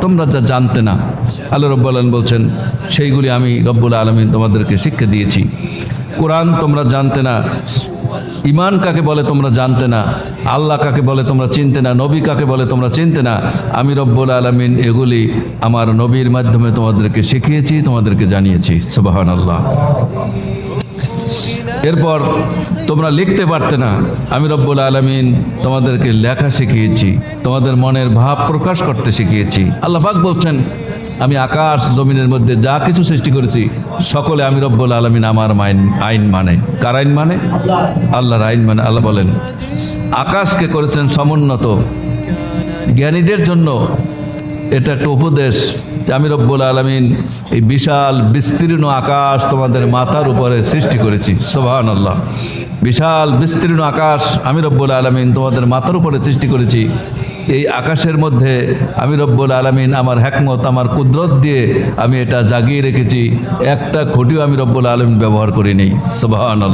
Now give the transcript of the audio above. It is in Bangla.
তোমরা যা জানতে না, আল্লাহ রব্বুল আলামিন বলছেন সেইগুলি আমি রব্বুল আলামিন তোমাদেরকে শিক্ষা দিয়েছি। কোরআন তোমরা জানতে না, ঈমান কাকে বলে তোমরা জানতে না, আল্লাহ কাকে বলে তোমরা চিনতে না, নবী কাকে বলে তোমরা চিনতে না, আমি রব্বুল আলামিন এগুলি আমার নবীর মাধ্যমে তোমাদেরকে শিখিয়েছি, তোমাদেরকে জানিয়েছি। সুবহানাল্লাহ। এরপর তোমরা লিখতে পারতে না, আমি রব্বুল আলামিন তোমাদেরকে লেখা শিখিয়েছি, তোমাদের মনের ভাব প্রকাশ করতে শিখিয়েছি। আল্লাহ পাক বলছেন আমি আকাশ জমিনের মধ্যে যা কিছু সৃষ্টি করেছি সকলে আমি রব্বুল আলামিন আমার আইন মানে। কার আইন মানে? আল্লাহর আইন মানে। আল্লাহ বলেন আকাশকে করেছেন সমুন্নত, জ্ঞানীদের জন্য এটা একটা উপদেশ যে আমি রব্বুল আলামিন এই বিশাল বিস্তীর্ণ আকাশ তোমাদের মাথার উপরে সৃষ্টি করেছি। সুবহানাল্লাহ। বিশাল বিস্তীর্ণ আকাশ আমি রব্বুল আলামিন তোমাদের মাথার উপরে সৃষ্টি করেছি। এই আকাশের মধ্যে আমি রব্বুল আলামিন আমার হিকমত, আমার কুদরত দিয়ে আমি এটা জাগিয়ে রেখেছি। একটা খুঁটিও আমি রব্বুল আলামিন ব্যবহার করিনি। সুবহানাল্লাহ।